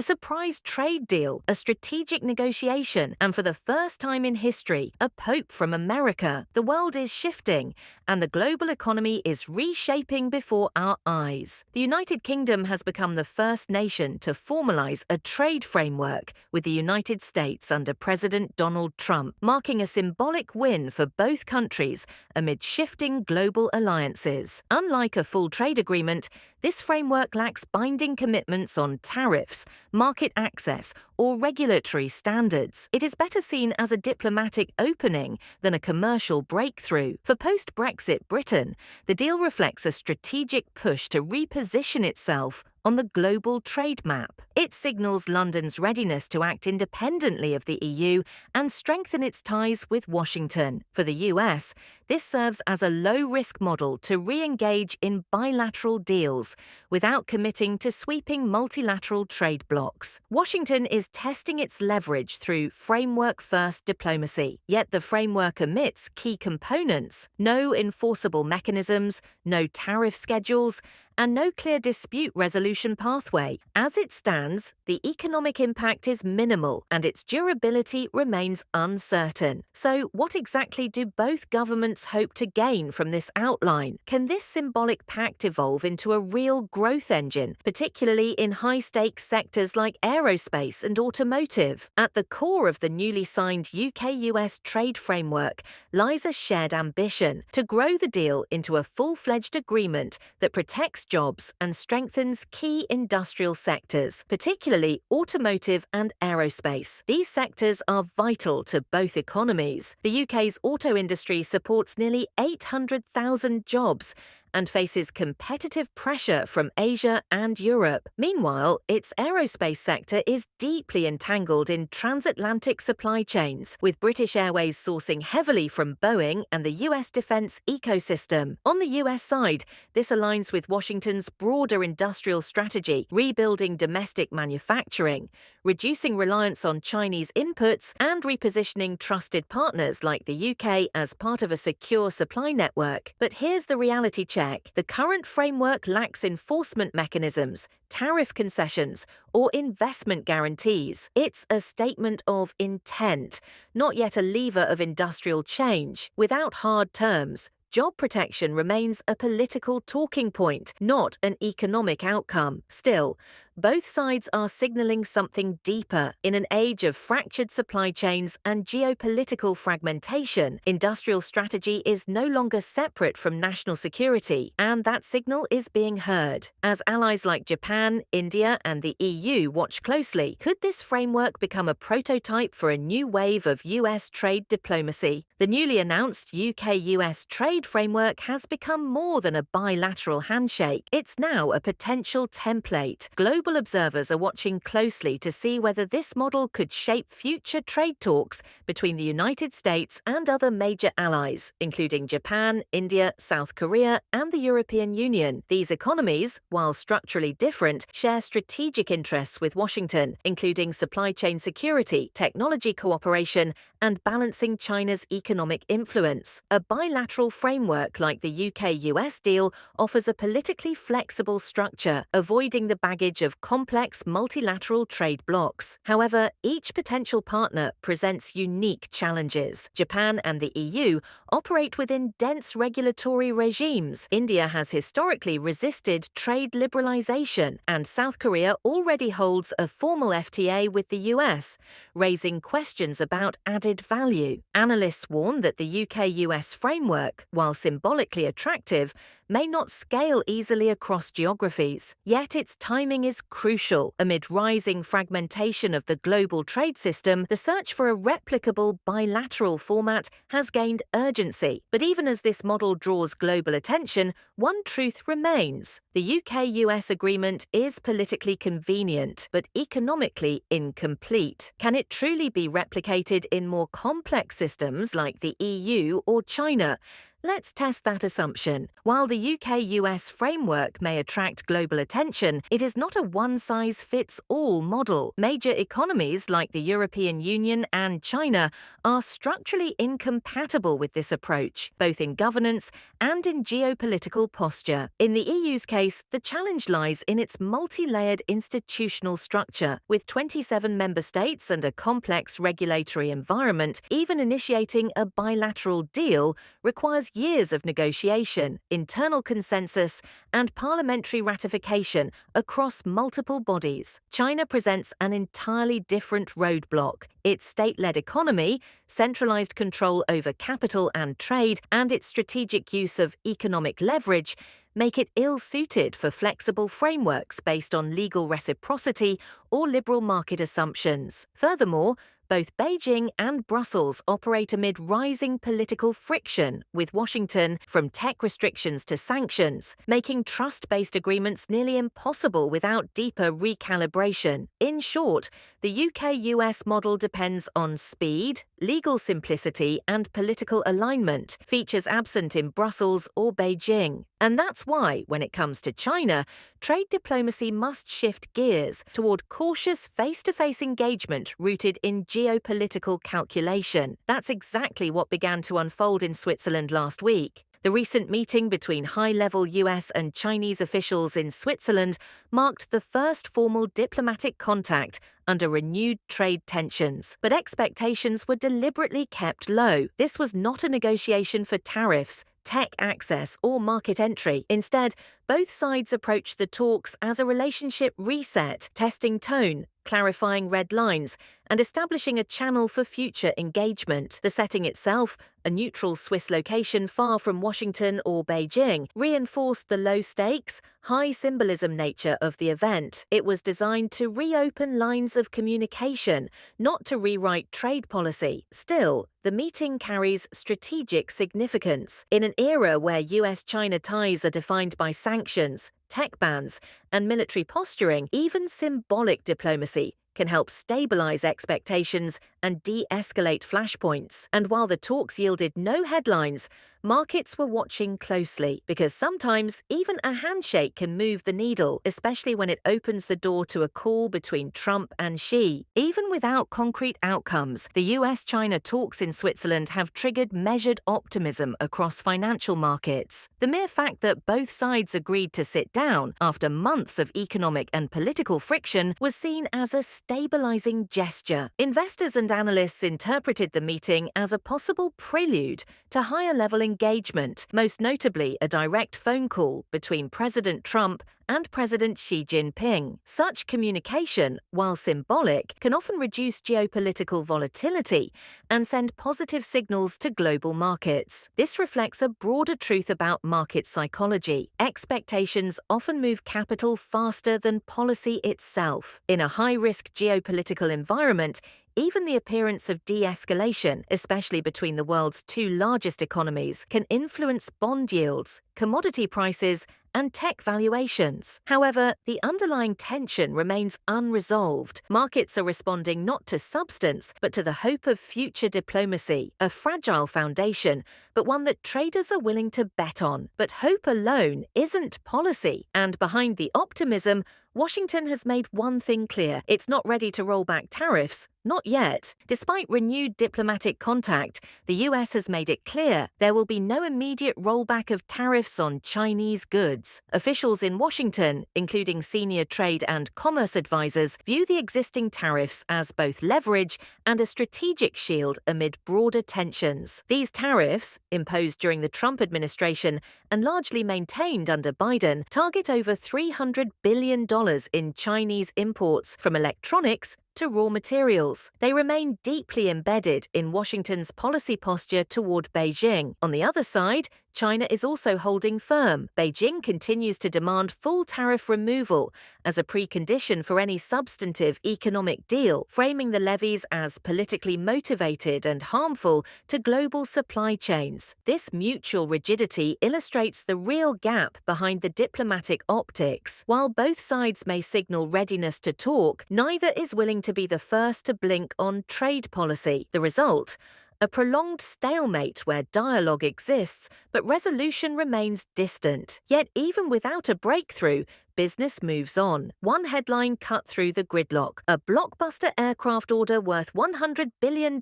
a surprise trade deal, a strategic negotiation, and for the first time in history, a pope from America. The world is shifting, and the global economy is reshaping before our eyes. The United Kingdom has become the first nation to formalize a trade framework with the United States under President Donald Trump, marking a symbolic win for both countries amid shifting global alliances. Unlike a full trade agreement, this framework lacks binding commitments on tariffs, market access, or regulatory standards. It is better seen as a diplomatic opening than a commercial breakthrough. For post-Brexit Britain, the deal reflects a strategic push to reposition itself on the global trade map. It signals London's readiness to act independently of the EU and strengthen its ties with Washington. For the US, this serves as a low-risk model to re-engage in bilateral deals without committing to sweeping multilateral trade blocs. Washington is testing its leverage through framework-first diplomacy, yet the framework omits key components: no enforceable mechanisms, no tariff schedules, and no clear dispute resolution pathway. As it stands, the economic impact is minimal and its durability remains uncertain. So, what exactly do both governments hope to gain from this outline? Can this symbolic pact evolve into a real growth engine, particularly in high-stakes sectors like aerospace and automotive? At the core of the newly signed UK-US trade framework lies a shared ambition to grow the deal into a full-fledged agreement that protects jobs and strengthens key industrial sectors, particularly automotive and aerospace. These sectors are vital to both economies. The UK's auto industry supports nearly 800,000 jobs and faces competitive pressure from Asia and Europe. Meanwhile, its aerospace sector is deeply entangled in transatlantic supply chains, with British Airways sourcing heavily from Boeing and the US defense ecosystem. On the US side, this aligns with Washington's broader industrial strategy, rebuilding domestic manufacturing, reducing reliance on Chinese inputs, and repositioning trusted partners like the UK as part of a secure supply network. But here's the reality check. The current framework lacks enforcement mechanisms, tariff concessions, or investment guarantees. It's a statement of intent, not yet a lever of industrial change. Without hard terms, job protection remains a political talking point, not an economic outcome. Still, both sides are signaling something deeper. In an age of fractured supply chains and geopolitical fragmentation, industrial strategy is no longer separate from national security, and that signal is being heard. As allies like Japan, India, and the EU watch closely, could this framework become a prototype for a new wave of US trade diplomacy? The newly announced UK-US trade framework has become more than a bilateral handshake. It's now a potential template. Global observers are watching closely to see whether this model could shape future trade talks between the United States and other major allies, including Japan, India, South Korea, and the European Union. These economies, while structurally different, share strategic interests with Washington, including supply chain security, technology cooperation, and balancing China's economic influence. A bilateral framework like the UK-US deal offers a politically flexible structure, avoiding the baggage of complex multilateral trade blocs. However, each potential partner presents unique challenges. Japan and the EU operate within dense regulatory regimes. India has historically resisted trade liberalization, and South Korea already holds a formal FTA with the US, raising questions about added value. Analysts warn that the UK-US framework, while symbolically attractive, may not scale easily across geographies. Yet its timing is crucial. Amid rising fragmentation of the global trade system, the search for a replicable bilateral format has gained urgency. But even as this model draws global attention, one truth remains. The UK-US agreement is politically convenient, but economically incomplete. Can it truly be replicated in more complex systems like the EU or China? Let's test that assumption. While the UK-US framework may attract global attention, it is not a one-size-fits-all model. Major economies like the European Union and China are structurally incompatible with this approach, both in governance and in geopolitical posture. In the EU's case, the challenge lies in its multi-layered institutional structure. With 27 member states and a complex regulatory environment, even initiating a bilateral deal requires years of negotiation, internal consensus, and parliamentary ratification across multiple bodies. China presents an entirely different roadblock. Its state-led economy, centralized control over capital and trade, and its strategic use of economic leverage make it ill-suited for flexible frameworks based on legal reciprocity or liberal market assumptions. Furthermore, both Beijing and Brussels operate amid rising political friction, with Washington from tech restrictions to sanctions, making trust-based agreements nearly impossible without deeper recalibration. In short, the UK-US model depends on speed, legal simplicity, and political alignment, features absent in Brussels or Beijing. And that's why, when it comes to China, trade diplomacy must shift gears toward cautious face-to-face engagement rooted in geopolitical calculation. That's exactly what began to unfold in Switzerland last week. The recent meeting between high-level US and Chinese officials in Switzerland marked the first formal diplomatic contact under renewed trade tensions. But expectations were deliberately kept low. This was not a negotiation for tariffs, tech access, or market entry. Instead, both sides approached the talks as a relationship reset, testing tone, clarifying red lines, and establishing a channel for future engagement. The setting itself, a neutral Swiss location far from Washington or Beijing, reinforced the low-stakes, high-symbolism nature of the event. It was designed to reopen lines of communication, not to rewrite trade policy. Still, the meeting carries strategic significance. In an era where US-China ties are defined by sanctions, tech bans, and military posturing, even symbolic diplomacy can help stabilize expectations and de-escalate flashpoints. And while the talks yielded no headlines, markets were watching closely, because sometimes even a handshake can move the needle, especially when it opens the door to a call between Trump and Xi. Even without concrete outcomes, the US-China talks in Switzerland have triggered measured optimism across financial markets. The mere fact that both sides agreed to sit down after months of economic and political friction was seen as a stabilizing gesture. Investors and analysts interpreted the meeting as a possible prelude to higher-level engagement, most notably a direct phone call between President Trump and President Xi Jinping. Such communication, while symbolic, can often reduce geopolitical volatility and send positive signals to global markets. This reflects a broader truth about market psychology. Expectations often move capital faster than policy itself. In a high-risk geopolitical environment, even the appearance of de-escalation, especially between the world's two largest economies, can influence bond yields, commodity prices, and tech valuations. However, the underlying tension remains unresolved. Markets are responding not to substance, but to the hope of future diplomacy, a fragile foundation, but one that traders are willing to bet on. But hope alone isn't policy, and behind the optimism, Washington has made one thing clear: it's not ready to roll back tariffs. Not yet. Despite renewed diplomatic contact, the US has made it clear there will be no immediate rollback of tariffs on Chinese goods. Officials in Washington, including senior trade and commerce advisors, view the existing tariffs as both leverage and a strategic shield amid broader tensions. These tariffs, imposed during the Trump administration and largely maintained under Biden, target over $300 billion in Chinese imports from electronics to raw materials. They remain deeply embedded in Washington's policy posture toward Beijing. On the other side, China is also holding firm. Beijing continues to demand full tariff removal as a precondition for any substantive economic deal, framing the levies as politically motivated and harmful to global supply chains. This mutual rigidity illustrates the real gap behind the diplomatic optics. While both sides may signal readiness to talk, neither is willing to be the first to blink on trade policy. The result? a prolonged stalemate where dialogue exists but resolution remains distant. Yet even without a breakthrough, business moves on. One headline cut through the gridlock: a blockbuster aircraft order worth $100 billion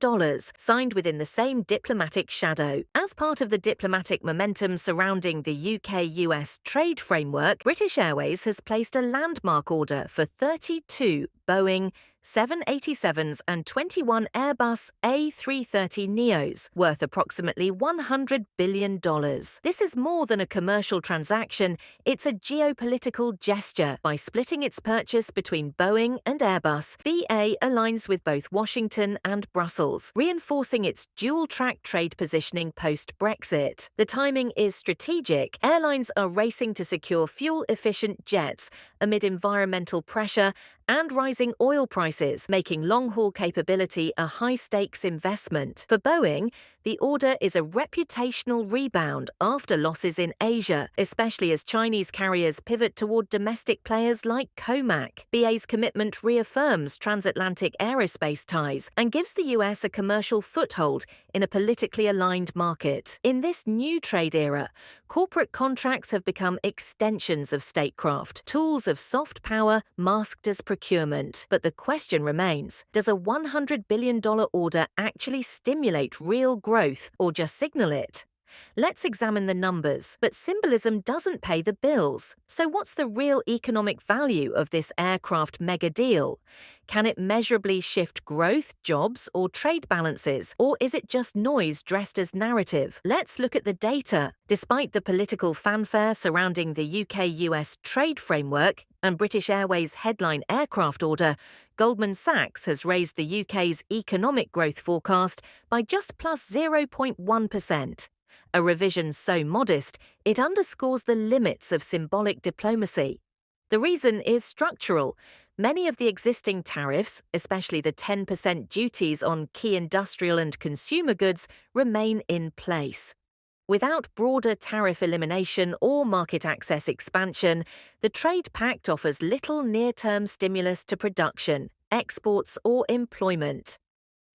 signed within the same diplomatic shadow. As part of the diplomatic momentum surrounding the UK-US trade framework, British Airways has placed a landmark order for 32 Boeing 787s and 21 Airbus A330neos, worth approximately $100 billion. This is more than a commercial transaction, it's a geopolitical gesture. By splitting its purchase between Boeing and Airbus, BA aligns with both Washington and Brussels, reinforcing its dual-track trade positioning post-Brexit. The timing is strategic. Airlines are racing to secure fuel-efficient jets amid environmental pressure and rising oil prices, making long-haul capability a high-stakes investment. For Boeing, the order is a reputational rebound after losses in Asia, especially as Chinese carriers pivot toward domestic players like Comac. BA's commitment reaffirms transatlantic aerospace ties and gives the US a commercial foothold in a politically aligned market. In this new trade era, corporate contracts have become extensions of statecraft, tools of soft power masked as procurement. But the question remains, does a $100 billion order actually stimulate real growth or just signal it? Let's examine the numbers, but symbolism doesn't pay the bills. So what's the real economic value of this aircraft mega deal? Can it measurably shift growth, jobs, or trade balances, or is it just noise dressed as narrative? Let's look at the data. Despite the political fanfare surrounding the UK-US trade framework and British Airways' headline aircraft order, Goldman Sachs has raised the UK's economic growth forecast by just plus 0.1%. A revision so modest, it underscores the limits of symbolic diplomacy. The reason is structural. Many of the existing tariffs, especially the 10% duties on key industrial and consumer goods, remain in place. Without broader tariff elimination or market access expansion, the trade pact offers little near-term stimulus to production, exports, or employment.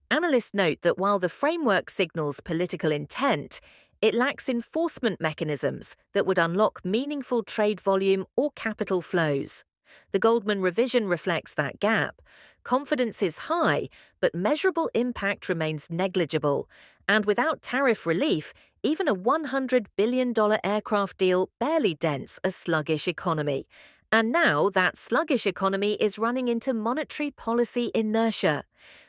Analysts note that while the framework signals political intent, it lacks enforcement mechanisms that would unlock meaningful trade volume or capital flows. The Goldman revision reflects that gap. Confidence is high, but measurable impact remains negligible. And without tariff relief, even a $100 billion aircraft deal barely dents a sluggish economy. And now that sluggish economy is running into monetary policy inertia.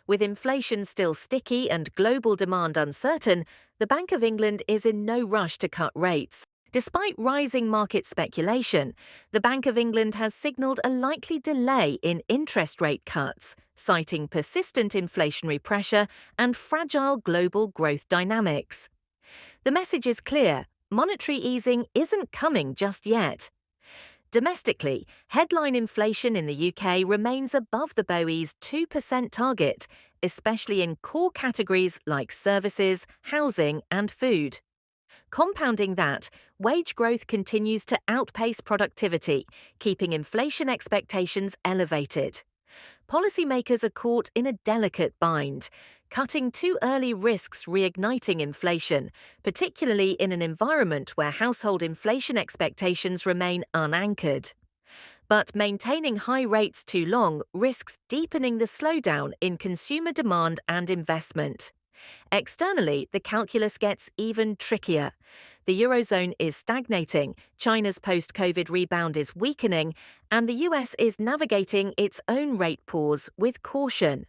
With inflation still sticky and global demand uncertain, the Bank of England is in no rush to cut rates. Despite rising market speculation, the Bank of England has signalled a likely delay in interest rate cuts, citing persistent inflationary pressure and fragile global growth dynamics. The message is clear: monetary easing isn't coming just yet. Domestically, headline inflation in the UK remains above the BOE's 2% target, especially in core categories like services, housing, and food. Compounding that, wage growth continues to outpace productivity, keeping inflation expectations elevated. Policymakers are caught in a delicate bind. Cutting too early risks reigniting inflation, particularly in an environment where household inflation expectations remain unanchored. But maintaining high rates too long risks deepening the slowdown in consumer demand and investment. Externally, the calculus gets even trickier. The Eurozone is stagnating, China's post-COVID rebound is weakening, and the US is navigating its own rate pause with caution.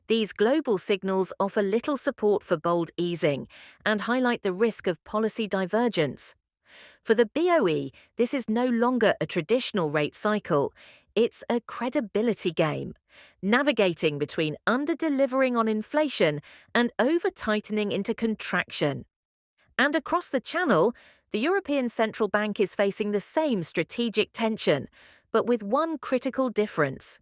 These global signals offer little support for bold easing and highlight the risk of policy divergence. For the BOE, this is no longer a traditional rate cycle. It's a credibility game, navigating between under-delivering on inflation and over-tightening into contraction. And across the channel, the European Central Bank is facing the same strategic tension, but with one critical difference.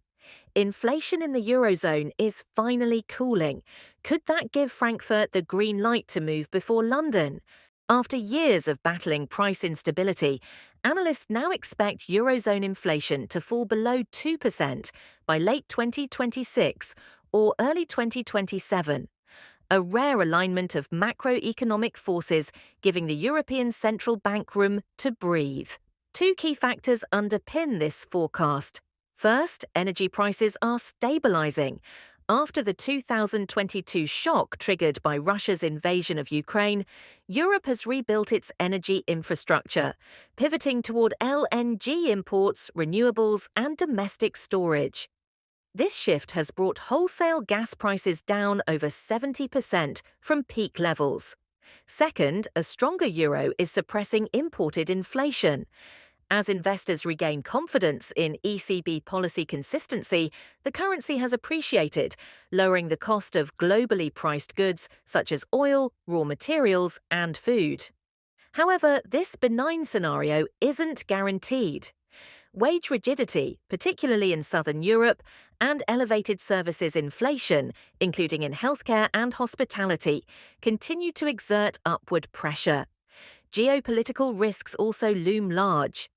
Inflation in the Eurozone is finally cooling. Could that give Frankfurt the green light to move before London? After years of battling price instability, analysts now expect Eurozone inflation to fall below 2% by late 2026 or early 2027. a rare alignment of macroeconomic forces giving the European Central Bank room to breathe. Two key factors underpin this forecast. First, energy prices are stabilizing. After the 2022 shock triggered by Russia's invasion of Ukraine, Europe has rebuilt its energy infrastructure, pivoting toward LNG imports, renewables, and domestic storage. This shift has brought wholesale gas prices down over 70% from peak levels. Second, a stronger euro is suppressing imported inflation. As investors regain confidence in ECB policy consistency, the currency has appreciated, lowering the cost of globally priced goods such as oil, raw materials, and food. However, this benign scenario isn't guaranteed. Wage rigidity, particularly in southern Europe, and elevated services inflation, including in healthcare and hospitality, continue to exert upward pressure. Geopolitical risks also loom large.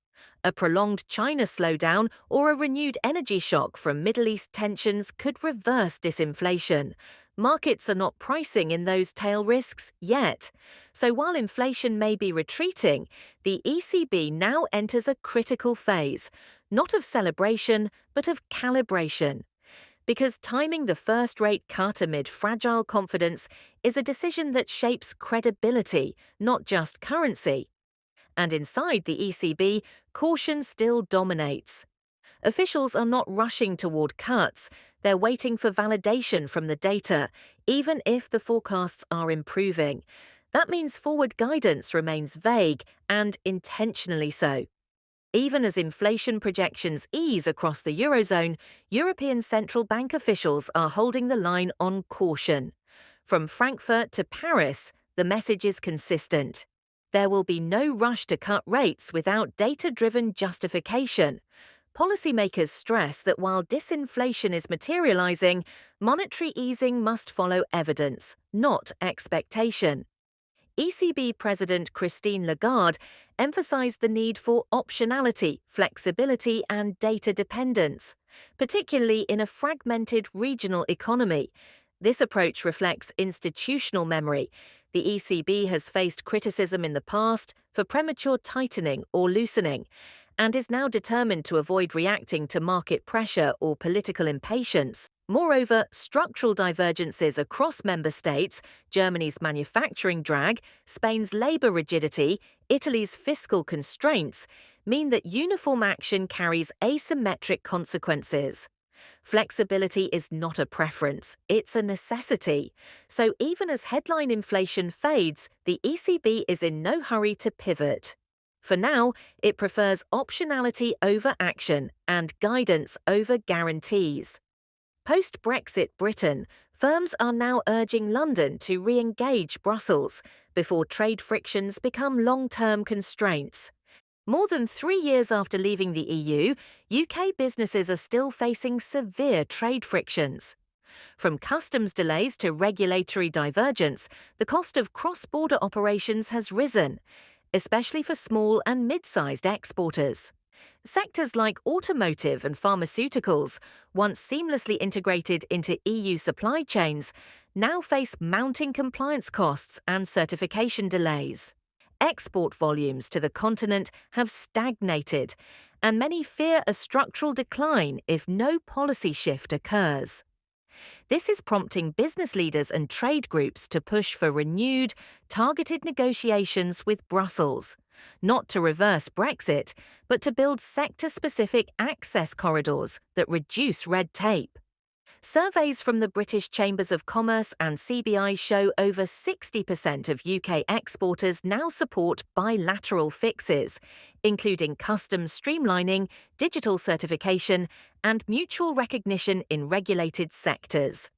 A prolonged China slowdown or a renewed energy shock from Middle East tensions could reverse disinflation. Markets are not pricing in those tail risks yet. So while inflation may be retreating, the ECB now enters a critical phase, not of celebration, but of calibration. Because timing the first rate cut amid fragile confidence is a decision that shapes credibility, not just currency. And inside the ECB, caution still dominates. Officials are not rushing toward cuts, they're waiting for validation from the data, even if the forecasts are improving. That means forward guidance remains vague, and intentionally so. Even as inflation projections ease across the Eurozone, European central bank officials are holding the line on caution. From Frankfurt to Paris, the message is consistent. There will be no rush to cut rates without data-driven justification. Policymakers stress that while disinflation is materializing, monetary easing must follow evidence, not expectation. ECB President Christine Lagarde emphasized the need for optionality, flexibility, and data dependence, particularly in a fragmented regional economy. This approach reflects institutional memory. The ECB has faced criticism in the past for premature tightening or loosening, and is now determined to avoid reacting to market pressure or political impatience. Moreover, structural divergences across member states, Germany's manufacturing drag, Spain's labour rigidity, Italy's fiscal constraints, mean that uniform action carries asymmetric consequences. Flexibility is not a preference, it's a necessity. So even as headline inflation fades, the ECB is in no hurry to pivot. For now, it prefers optionality over action and guidance over guarantees. Post-Brexit Britain, firms are now urging London to re-engage Brussels before trade frictions become long-term constraints. More than 3 years after leaving the EU, UK businesses are still facing severe trade frictions. From customs delays to regulatory divergence, the cost of cross-border operations has risen, especially for small and mid-sized exporters. Sectors like automotive and pharmaceuticals, once seamlessly integrated into EU supply chains, now face mounting compliance costs and certification delays. Export volumes to the continent have stagnated, and many fear a structural decline if no policy shift occurs. This is prompting business leaders and trade groups to push for renewed, targeted negotiations with Brussels, not to reverse Brexit, but to build sector-specific access corridors that reduce red tape. Surveys from the British Chambers of Commerce and CBI show over 60% of UK exporters now support bilateral fixes, including customs streamlining, digital certification, and mutual recognition in regulated sectors.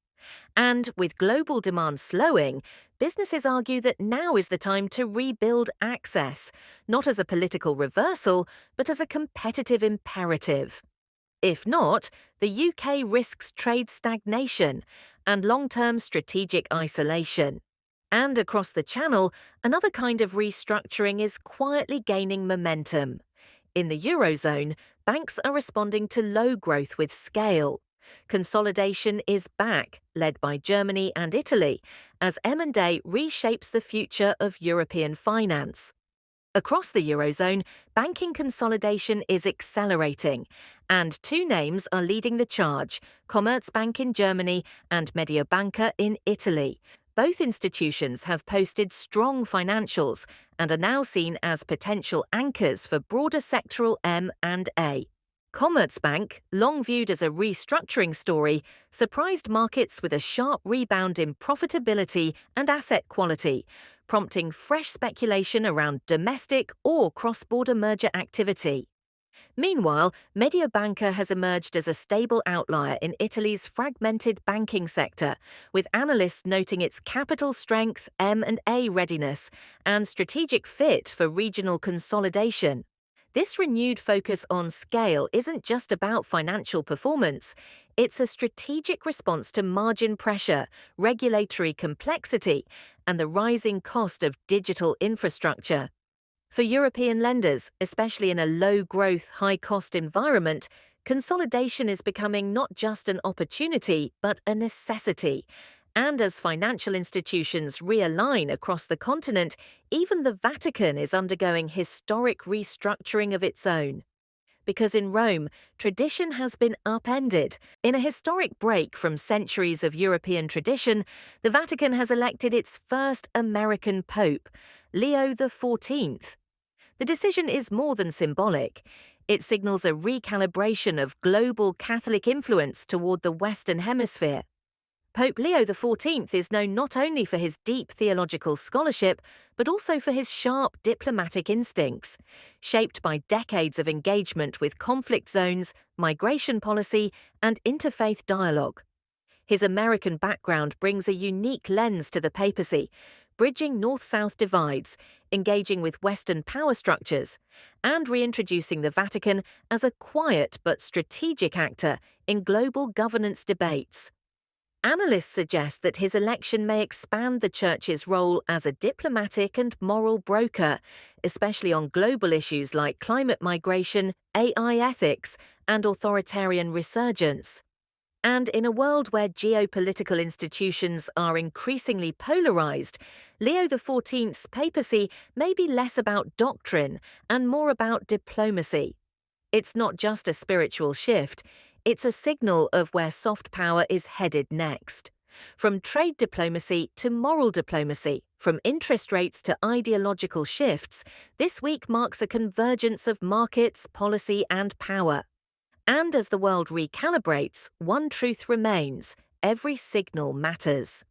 And with global demand slowing, businesses argue that now is the time to rebuild access, not as a political reversal, but as a competitive imperative. If not, the UK risks trade stagnation and long-term strategic isolation. And across the Channel, another kind of restructuring is quietly gaining momentum. In the Eurozone, banks are responding to low growth with scale. Consolidation is back, led by Germany and Italy, as M&A reshapes the future of European finance. Across the Eurozone, banking consolidation is accelerating, and two names are leading the charge: Commerzbank in Germany and Mediobanca in Italy. Both institutions have posted strong financials and are now seen as potential anchors for broader sectoral M&A. Commerzbank, long viewed as a restructuring story, surprised markets with a sharp rebound in profitability and asset quality, prompting fresh speculation around domestic or cross-border merger activity. Meanwhile, Mediobanca has emerged as a stable outlier in Italy's fragmented banking sector, with analysts noting its capital strength, M&A readiness, and strategic fit for regional consolidation. This renewed focus on scale isn't just about financial performance, it's a strategic response to margin pressure, regulatory complexity, and the rising cost of digital infrastructure. For European lenders, especially in a low-growth, high-cost environment, consolidation is becoming not just an opportunity, but a necessity. And as financial institutions realign across the continent, even the Vatican is undergoing historic restructuring of its own. Because in Rome, tradition has been upended. In a historic break from centuries of European tradition, the Vatican has elected its first American pope, Leo XIV. The decision is more than symbolic. It signals a recalibration of global Catholic influence toward the Western Hemisphere. Pope Leo XIV is known not only for his deep theological scholarship, but also for his sharp diplomatic instincts, shaped by decades of engagement with conflict zones, migration policy, and interfaith dialogue. His American background brings a unique lens to the papacy, bridging North-South divides, engaging with Western power structures, and reintroducing the Vatican as a quiet but strategic actor in global governance debates. Analysts suggest that his election may expand the Church's role as a diplomatic and moral broker, especially on global issues like climate migration, AI ethics, and authoritarian resurgence. And in a world where geopolitical institutions are increasingly polarized, Leo XIV's papacy may be less about doctrine and more about diplomacy. It's not just a spiritual shift, it's a signal of where soft power is headed next. From trade diplomacy to moral diplomacy, from interest rates to ideological shifts, this week marks a convergence of markets, policy, and power. And as the world recalibrates, one truth remains: every signal matters.